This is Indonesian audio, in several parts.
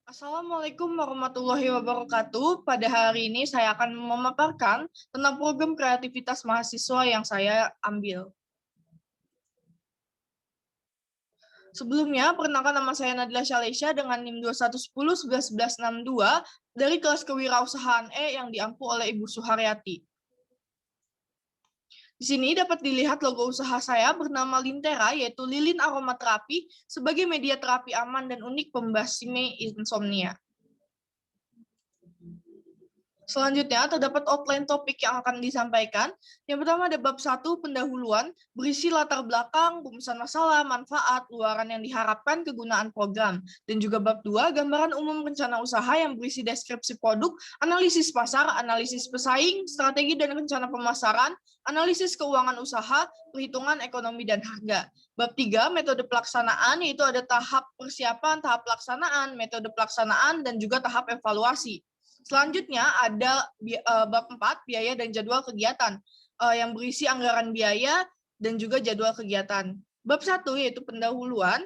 Assalamualaikum warahmatullahi wabarakatuh. Pada hari ini saya akan memaparkan tentang program kreativitas mahasiswa yang saya ambil. Sebelumnya, perkenalkan nama saya Nadila Syalesya dengan NIM 21101162 dari kelas kewirausahaan E yang diampu oleh Ibu Suharyati. Di sini dapat dilihat logo usaha saya bernama Lintera, yaitu lilin aromaterapi sebagai media terapi aman dan unik pembasmi insomnia. Selanjutnya, terdapat outline topik yang akan disampaikan. Yang pertama ada bab 1, pendahuluan, berisi latar belakang, rumusan masalah, manfaat, luaran yang diharapkan, kegunaan program. Dan juga bab 2, gambaran umum rencana usaha yang berisi deskripsi produk, analisis pasar, analisis pesaing, strategi dan rencana pemasaran, analisis keuangan usaha, perhitungan ekonomi dan harga. Bab 3, metode pelaksanaan, yaitu ada tahap persiapan, tahap pelaksanaan, metode pelaksanaan, dan juga tahap evaluasi. Selanjutnya ada bab 4, biaya dan jadwal kegiatan, yang berisi anggaran biaya dan juga jadwal kegiatan. Bab 1 yaitu pendahuluan,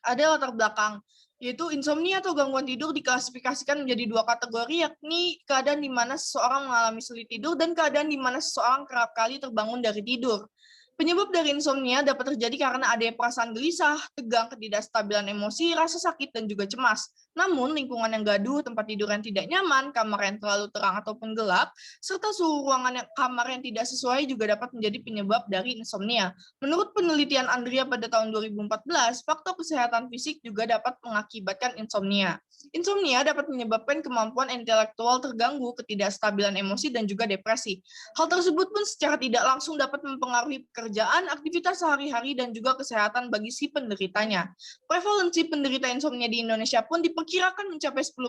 ada latar belakang, yaitu insomnia atau gangguan tidur diklasifikasikan menjadi 2 kategori, yakni keadaan di mana seseorang mengalami sulit tidur dan keadaan di mana seseorang kerap kali terbangun dari tidur. Penyebab dari insomnia dapat terjadi karena adanya perasaan gelisah, tegang, ketidakstabilan emosi, rasa sakit, dan juga cemas. Namun, lingkungan yang gaduh, tempat tidur yang tidak nyaman, kamar yang terlalu terang ataupun gelap, serta suhu ruangan kamar yang tidak sesuai juga dapat menjadi penyebab dari insomnia. Menurut penelitian Andrea pada tahun 2014, faktor kesehatan fisik juga dapat mengakibatkan insomnia. Insomnia dapat menyebabkan kemampuan intelektual terganggu, ketidakstabilan emosi, dan juga depresi. Hal tersebut pun secara tidak langsung dapat mempengaruhi pekerjaan, aktivitas sehari-hari, dan juga kesehatan bagi si penderitanya. Prevalensi penderita insomnia di Indonesia pun diperkirakan mencapai 10%,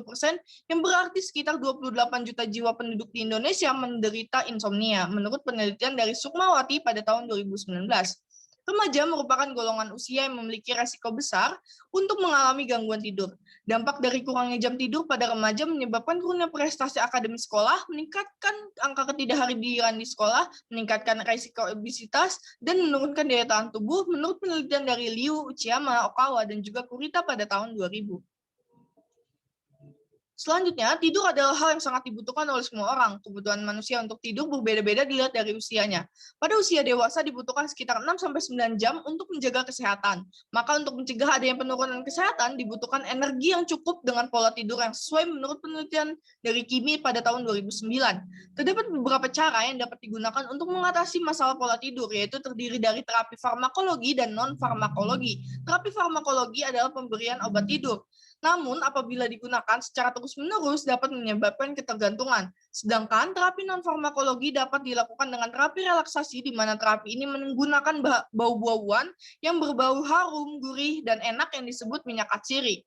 yang berarti sekitar 28 juta jiwa penduduk di Indonesia menderita insomnia, menurut penelitian dari Sukmawati pada tahun 2019. Remaja merupakan golongan usia yang memiliki resiko besar untuk mengalami gangguan tidur. Dampak dari kurangnya jam tidur pada remaja menyebabkan kurangnya prestasi akademis sekolah, meningkatkan angka ketidakhadiran di sekolah, meningkatkan risiko obesitas, dan menurunkan daya tahan tubuh menurut penelitian dari Liu, Uchiyama, Okawa, dan juga Kurita pada tahun 2000. Selanjutnya, tidur adalah hal yang sangat dibutuhkan oleh semua orang. Kebutuhan manusia untuk tidur berbeda-beda dilihat dari usianya. Pada usia dewasa dibutuhkan sekitar 6-9 jam untuk menjaga kesehatan. Maka untuk mencegah adanya penurunan kesehatan, dibutuhkan energi yang cukup dengan pola tidur yang sesuai menurut penelitian dari Kimi pada tahun 2009. Terdapat beberapa cara yang dapat digunakan untuk mengatasi masalah pola tidur, yaitu terdiri dari terapi farmakologi dan non-farmakologi. Terapi farmakologi adalah pemberian obat tidur. Namun, apabila digunakan secara terus-menerus dapat menyebabkan ketergantungan. Sedangkan terapi non-farmakologi dapat dilakukan dengan terapi relaksasi, di mana terapi ini menggunakan bau buah-buahan yang berbau harum, gurih, dan enak yang disebut minyak atsiri.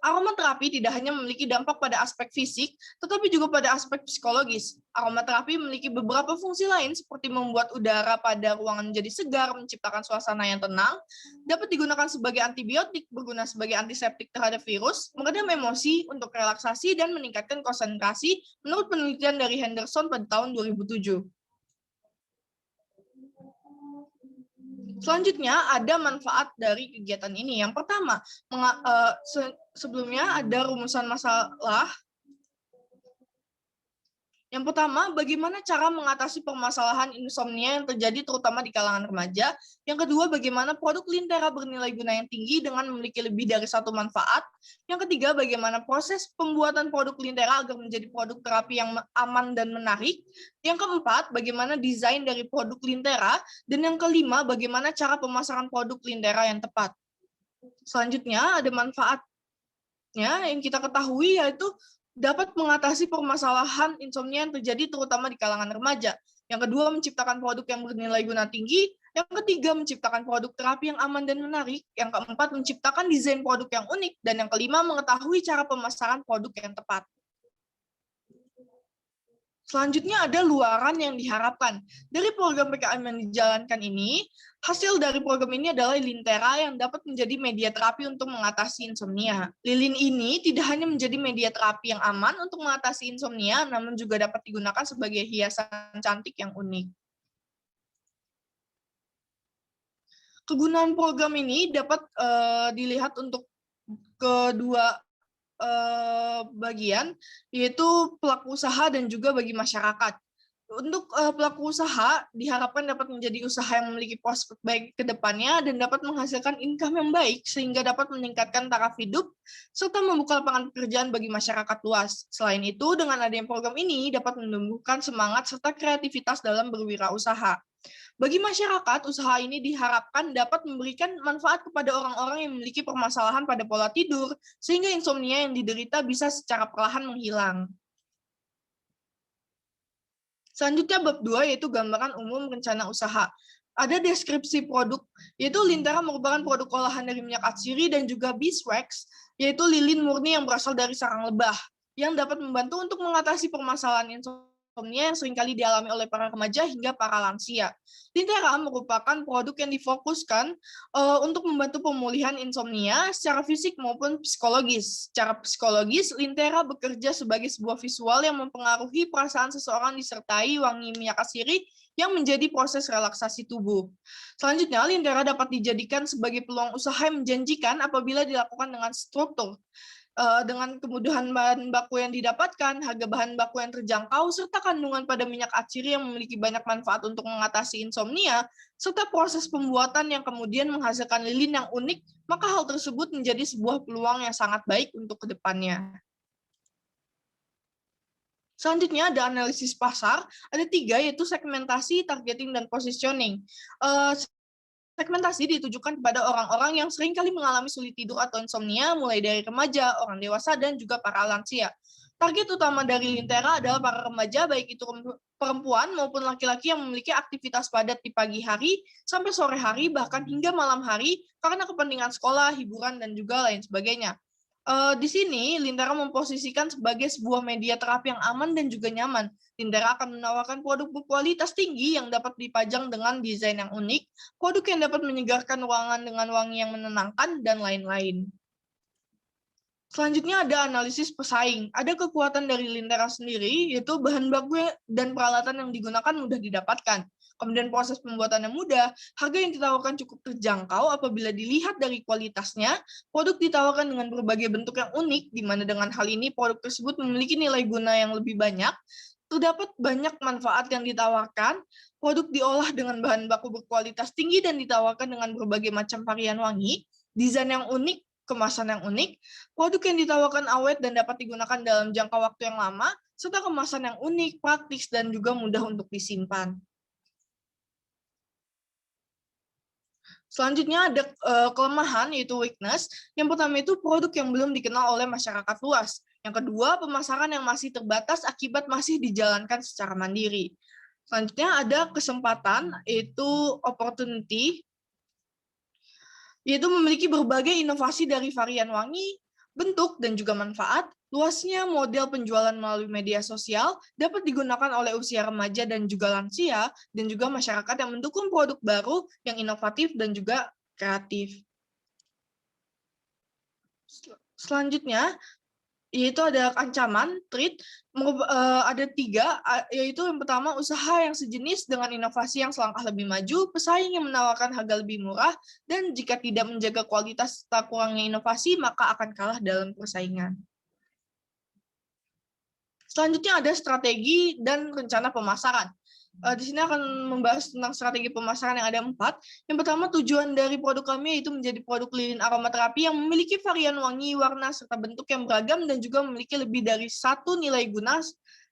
Aromaterapi tidak hanya memiliki dampak pada aspek fisik, tetapi juga pada aspek psikologis. Aromaterapi memiliki beberapa fungsi lain seperti membuat udara pada ruangan menjadi segar, menciptakan suasana yang tenang, dapat digunakan sebagai antibiotik, berguna sebagai antiseptik terhadap virus, meredam emosi, untuk relaksasi, dan meningkatkan konsentrasi menurut penelitian dari Henderson pada tahun 2007. Selanjutnya ada manfaat dari kegiatan ini. Yang pertama, sebelumnya ada rumusan masalah. Yang pertama, bagaimana cara mengatasi permasalahan insomnia yang terjadi terutama di kalangan remaja. Yang kedua, bagaimana produk Lintera bernilai guna yang tinggi dengan memiliki lebih dari satu manfaat. Yang ketiga, bagaimana proses pembuatan produk Lintera agar menjadi produk terapi yang aman dan menarik. Yang keempat, bagaimana desain dari produk Lintera. Dan yang kelima, bagaimana cara pemasaran produk Lintera yang tepat. Selanjutnya, ada manfaatnya yang kita ketahui, yaitu dapat mengatasi permasalahan insomnia yang terjadi terutama di kalangan remaja. Yang kedua, menciptakan produk yang bernilai guna tinggi. Yang ketiga, menciptakan produk terapi yang aman dan menarik. Yang keempat, menciptakan desain produk yang unik. Dan yang kelima, mengetahui cara pemasaran produk yang tepat. Selanjutnya ada luaran yang diharapkan. Dari program PKM yang dijalankan ini, hasil dari program ini adalah Lintera yang dapat menjadi media terapi untuk mengatasi insomnia. Lilin ini tidak hanya menjadi media terapi yang aman untuk mengatasi insomnia, namun juga dapat digunakan sebagai hiasan cantik yang unik. Kegunaan program ini dapat dilihat untuk kedua bagian, yaitu pelaku usaha dan juga bagi masyarakat. Untuk pelaku usaha diharapkan dapat menjadi usaha yang memiliki prospek baik ke depannya dan dapat menghasilkan income yang baik sehingga dapat meningkatkan taraf hidup serta membuka lapangan pekerjaan bagi masyarakat luas. Selain itu, dengan adanya program ini dapat menumbuhkan semangat serta kreativitas dalam berwirausaha. Bagi masyarakat, usaha ini diharapkan dapat memberikan manfaat kepada orang-orang yang memiliki permasalahan pada pola tidur, sehingga insomnia yang diderita bisa secara perlahan menghilang. Selanjutnya bab 2 yaitu gambaran umum rencana usaha. Ada deskripsi produk, yaitu Lintera merupakan produk olahan dari minyak atsiri dan juga beeswax, yaitu lilin murni yang berasal dari sarang lebah, yang dapat membantu untuk mengatasi permasalahan insomnia yang seringkali dialami oleh para remaja hingga para lansia. Lintera merupakan produk yang difokuskan untuk membantu pemulihan insomnia secara fisik maupun psikologis. Secara psikologis, Lintera bekerja sebagai sebuah visual yang mempengaruhi perasaan seseorang disertai wangi minyak atsiri yang menjadi proses relaksasi tubuh. Selanjutnya, Lintera dapat dijadikan sebagai peluang usaha yang menjanjikan apabila dilakukan dengan struktur. Dengan kemudahan bahan baku yang didapatkan, harga bahan baku yang terjangkau, serta kandungan pada minyak atsiri yang memiliki banyak manfaat untuk mengatasi insomnia, serta proses pembuatan yang kemudian menghasilkan lilin yang unik, maka hal tersebut menjadi sebuah peluang yang sangat baik untuk kedepannya. Selanjutnya ada analisis pasar, ada 3 yaitu segmentasi, targeting, dan positioning. Segmentasi ditujukan kepada orang-orang yang seringkali mengalami sulit tidur atau insomnia, mulai dari remaja, orang dewasa, dan juga para lansia. Target utama dari Lintera adalah para remaja, baik itu perempuan maupun laki-laki yang memiliki aktivitas padat di pagi hari, sampai sore hari, bahkan hingga malam hari, karena kepentingan sekolah, hiburan, dan juga lain sebagainya. Di sini, Lintera memposisikan sebagai sebuah media terapi yang aman dan juga nyaman. Lintera akan menawarkan produk berkualitas tinggi yang dapat dipajang dengan desain yang unik, produk yang dapat menyegarkan ruangan dengan wangi yang menenangkan, dan lain-lain. Selanjutnya ada analisis pesaing. Ada kekuatan dari Lintera sendiri, yaitu bahan baku dan peralatan yang digunakan mudah didapatkan. Kemudian proses pembuatannya mudah, harga yang ditawarkan cukup terjangkau apabila dilihat dari kualitasnya, produk ditawarkan dengan berbagai bentuk yang unik, di mana dengan hal ini produk tersebut memiliki nilai guna yang lebih banyak, terdapat banyak manfaat yang ditawarkan, produk diolah dengan bahan baku berkualitas tinggi dan ditawarkan dengan berbagai macam varian wangi, desain yang unik, kemasan yang unik, produk yang ditawarkan awet dan dapat digunakan dalam jangka waktu yang lama, serta kemasan yang unik, praktis, dan juga mudah untuk disimpan. Selanjutnya ada kelemahan, yaitu weakness. Yang pertama itu produk yang belum dikenal oleh masyarakat luas. Yang kedua, pemasaran yang masih terbatas akibat masih dijalankan secara mandiri. Selanjutnya ada kesempatan, yaitu opportunity, yaitu memiliki berbagai inovasi dari varian wangi, bentuk, dan juga manfaat. Luasnya model penjualan melalui media sosial dapat digunakan oleh usia remaja dan juga lansia, dan juga masyarakat yang mendukung produk baru yang inovatif dan juga kreatif. Selanjutnya, yaitu ada ancaman, threat, ada 3, yaitu yang pertama usaha yang sejenis dengan inovasi yang selangkah lebih maju, pesaing yang menawarkan harga lebih murah, dan jika tidak menjaga kualitas serta kurangnya inovasi, maka akan kalah dalam persaingan. Selanjutnya ada strategi dan rencana pemasaran. Di sini akan membahas tentang strategi pemasaran yang ada 4. Yang pertama, tujuan dari produk kami yaitu menjadi produk lilin aromaterapi yang memiliki varian wangi, warna, serta bentuk yang beragam dan juga memiliki lebih dari 1 nilai guna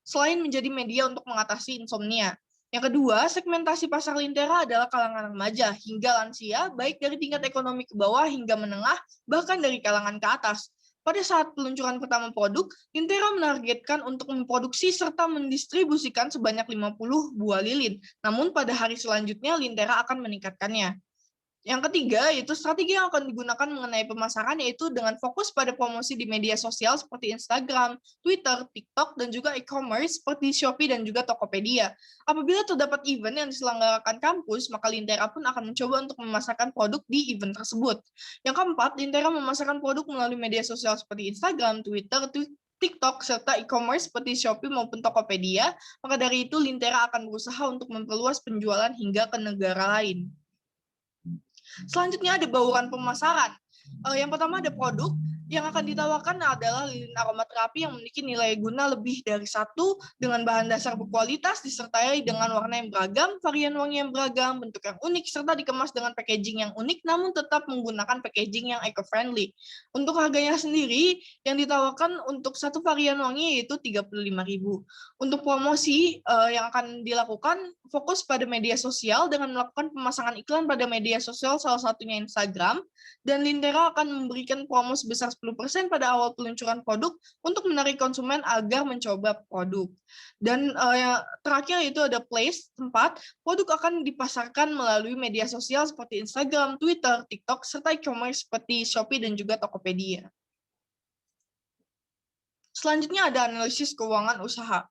selain menjadi media untuk mengatasi insomnia. Yang kedua, segmentasi pasar Lintera adalah kalangan remaja hingga lansia, baik dari tingkat ekonomi ke bawah hingga menengah, bahkan dari kalangan ke atas. Pada saat peluncuran pertama produk, Lintera menargetkan untuk memproduksi serta mendistribusikan sebanyak 50 buah lilin. Namun pada hari selanjutnya, Lintera akan meningkatkannya. Yang ketiga, yaitu strategi yang akan digunakan mengenai pemasaran, yaitu dengan fokus pada promosi di media sosial seperti Instagram, Twitter, TikTok, dan juga e-commerce seperti Shopee dan juga Tokopedia. Apabila terdapat event yang diselenggarakan kampus, maka Lintera pun akan mencoba untuk memasarkan produk di event tersebut. Yang keempat, Lintera memasarkan produk melalui media sosial seperti Instagram, Twitter, TikTok, serta e-commerce seperti Shopee maupun Tokopedia. Maka dari itu, Lintera akan berusaha untuk memperluas penjualan hingga ke negara lain. Selanjutnya ada bauran pemasaran. Yang pertama ada produk. Yang akan ditawarkan adalah lilin aromaterapi yang memiliki nilai guna lebih dari satu, dengan bahan dasar berkualitas, disertai dengan warna yang beragam, varian wangi yang beragam, bentuk yang unik, serta dikemas dengan packaging yang unik, namun tetap menggunakan packaging yang eco-friendly. Untuk harganya sendiri, yang ditawarkan untuk satu varian wangi yaitu 35.000. Untuk promosi yang akan dilakukan, fokus pada media sosial dengan melakukan pemasangan iklan pada media sosial, salah satunya Instagram, dan Lintera akan memberikan promo sebesar 10% pada awal peluncuran produk untuk menarik konsumen agar mencoba produk. Dan yang terakhir itu ada place, tempat. Produk akan dipasarkan melalui media sosial seperti Instagram, Twitter, TikTok, serta e-commerce seperti Shopee dan juga Tokopedia. Selanjutnya ada analisis keuangan usaha.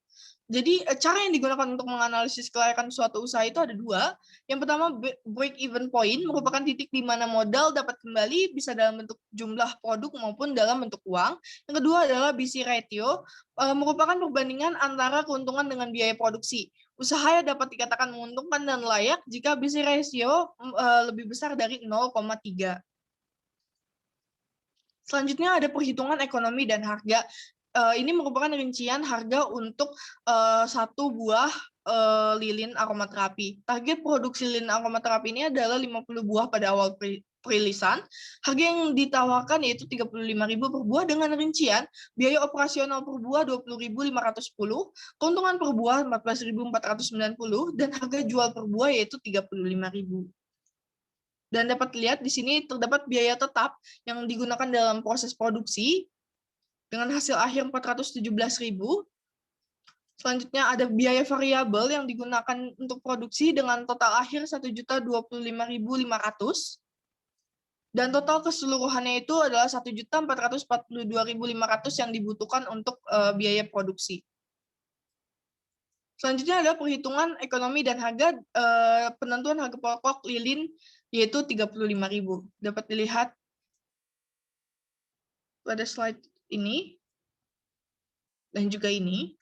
Jadi cara yang digunakan untuk menganalisis kelayakan suatu usaha itu ada dua. Yang pertama, break-even point merupakan titik di mana modal dapat kembali, bisa dalam bentuk jumlah produk maupun dalam bentuk uang. Yang kedua adalah BC ratio, merupakan perbandingan antara keuntungan dengan biaya produksi. Usaha yang dapat dikatakan menguntungkan dan layak jika BC ratio lebih besar dari 0,3. Selanjutnya ada perhitungan ekonomi dan harga. Ini merupakan rincian harga untuk satu buah lilin aromaterapi. Target produksi lilin aromaterapi ini adalah 50 buah pada awal perilisan. Harga yang ditawarkan yaitu 35.000 per buah dengan rincian biaya operasional per buah 20.510, keuntungan per buah 14.490, dan harga jual per buah yaitu 35.000. Dan dapat dilihat di sini terdapat biaya tetap yang digunakan dalam proses produksi dengan hasil akhir 417.000. Selanjutnya ada biaya variabel yang digunakan untuk produksi dengan total akhir 1.025.500. Dan total keseluruhannya itu adalah 1.442.500 yang dibutuhkan untuk biaya produksi. Selanjutnya ada perhitungan ekonomi dan harga, penentuan harga pokok lilin yaitu 35.000. Dapat dilihat pada slide ini dan juga ini.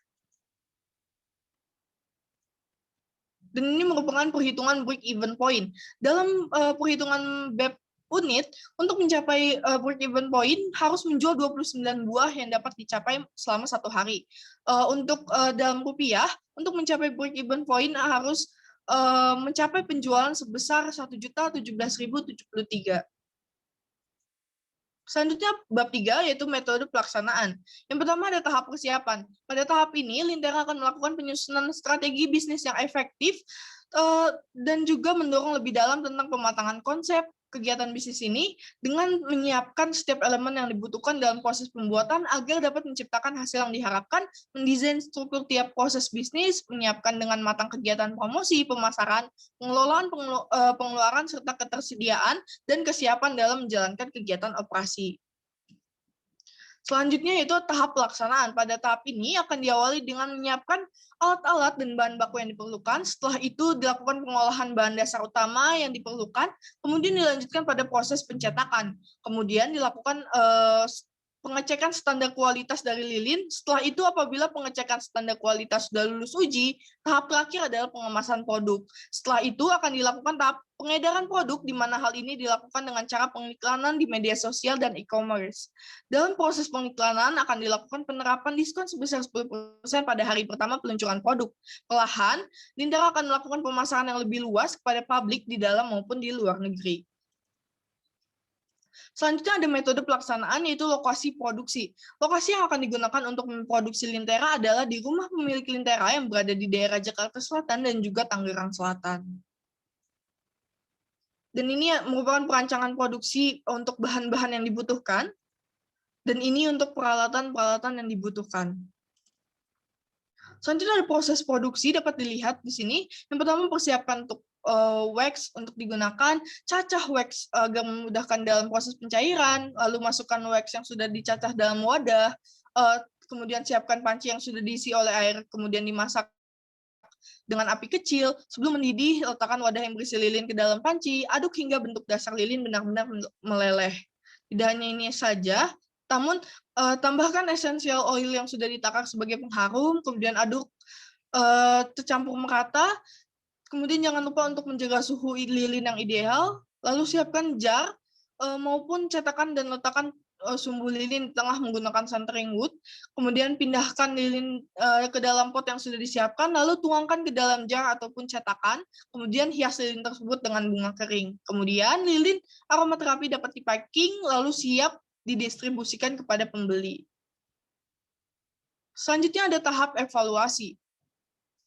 Dan ini merupakan perhitungan break-even point. Dalam perhitungan BEP unit, untuk mencapai break-even point harus menjual 29 buah yang dapat dicapai selama 1 hari. Untuk dalam rupiah, untuk mencapai break-even point harus mencapai penjualan sebesar 1.017.073. Selanjutnya bab 3 yaitu metode pelaksanaan. Yang pertama ada tahap persiapan. Pada tahap ini, Lintera akan melakukan penyusunan strategi bisnis yang efektif dan juga mendorong lebih dalam tentang pematangan konsep kegiatan bisnis ini dengan menyiapkan setiap elemen yang dibutuhkan dalam proses pembuatan agar dapat menciptakan hasil yang diharapkan, mendesain struktur tiap proses bisnis, menyiapkan dengan matang kegiatan promosi, pemasaran, pengelolaan pengeluaran, serta ketersediaan dan kesiapan dalam menjalankan kegiatan operasi. Selanjutnya yaitu tahap pelaksanaan. Pada tahap ini akan diawali dengan menyiapkan alat-alat dan bahan baku yang diperlukan. Setelah itu dilakukan pengolahan bahan dasar utama yang diperlukan, kemudian dilanjutkan pada proses pencetakan. Kemudian dilakukan pengecekan standar kualitas dari lilin. Setelah itu apabila pengecekan standar kualitas sudah lulus uji, tahap terakhir adalah pengemasan produk. Setelah itu akan dilakukan tahap pengedaran produk, di mana hal ini dilakukan dengan cara pengiklanan di media sosial dan e-commerce. Dalam proses pengiklanan akan dilakukan penerapan diskon sebesar 10% pada hari pertama peluncuran produk. Perlahan, Lintera akan melakukan pemasaran yang lebih luas kepada publik di dalam maupun di luar negeri. Selanjutnya ada metode pelaksanaan yaitu lokasi produksi. Lokasi yang akan digunakan untuk memproduksi Lintera adalah di rumah pemilik Lintera yang berada di daerah Jakarta Selatan dan juga Tangerang Selatan. Dan ini merupakan perancangan produksi untuk bahan-bahan yang dibutuhkan, dan ini untuk peralatan-peralatan yang dibutuhkan. Selanjutnya ada proses produksi dapat dilihat di sini. Yang pertama mempersiapkan untuk wax untuk digunakan, cacah wax agar memudahkan dalam proses pencairan, lalu masukkan wax yang sudah dicacah dalam wadah, kemudian siapkan panci yang sudah diisi oleh air, kemudian dimasak dengan api kecil. Sebelum mendidih, letakkan wadah yang berisi lilin ke dalam panci, aduk hingga bentuk dasar lilin benar-benar meleleh. Tidak hanya ini saja, namun tambahkan essential oil yang sudah ditakar sebagai pengharum, kemudian aduk tercampur merata. Kemudian jangan lupa untuk menjaga suhu lilin yang ideal. Lalu siapkan jar maupun cetakan dan letakkan sumbu lilin di tengah menggunakan centering wood, kemudian pindahkan lilin ke dalam pot yang sudah disiapkan, lalu tuangkan ke dalam jar ataupun cetakan, kemudian hias lilin tersebut dengan bunga kering. Kemudian lilin aromaterapi dapat dipacking, lalu siap didistribusikan kepada pembeli. Selanjutnya ada tahap evaluasi.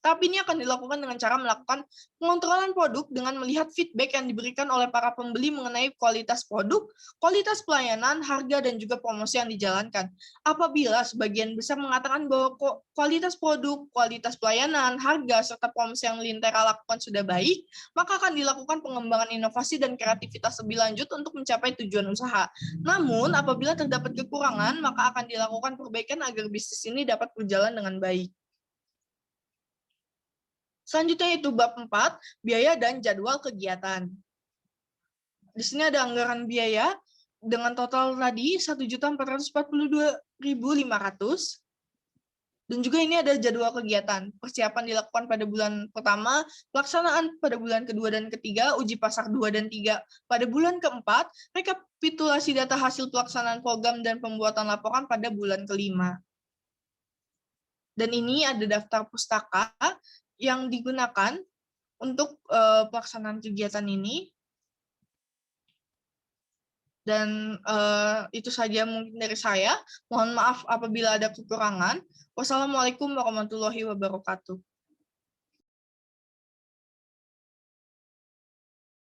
Tahap ini akan dilakukan dengan cara melakukan pengontrolan produk dengan melihat feedback yang diberikan oleh para pembeli mengenai kualitas produk, kualitas pelayanan, harga, dan juga promosi yang dijalankan. Apabila sebagian besar mengatakan bahwa kualitas produk, kualitas pelayanan, harga, serta promosi yang Lintera lakukan sudah baik, maka akan dilakukan pengembangan inovasi dan kreativitas lebih lanjut untuk mencapai tujuan usaha. Namun, apabila terdapat kekurangan, maka akan dilakukan perbaikan agar bisnis ini dapat berjalan dengan baik. Selanjutnya itu bab 4, biaya dan jadwal kegiatan. Di sini ada anggaran biaya dengan total tadi 1.442.500. Dan juga ini ada jadwal kegiatan. Persiapan dilakukan pada bulan pertama, pelaksanaan pada bulan kedua dan ketiga, uji pasar 2 dan 3 pada bulan keempat, rekapitulasi data hasil pelaksanaan program dan pembuatan laporan pada bulan kelima. Dan ini ada daftar pustaka yang digunakan untuk pelaksanaan kegiatan ini. Dan itu saja mungkin dari saya. Mohon maaf apabila ada kekurangan. Wassalamualaikum warahmatullahi wabarakatuh.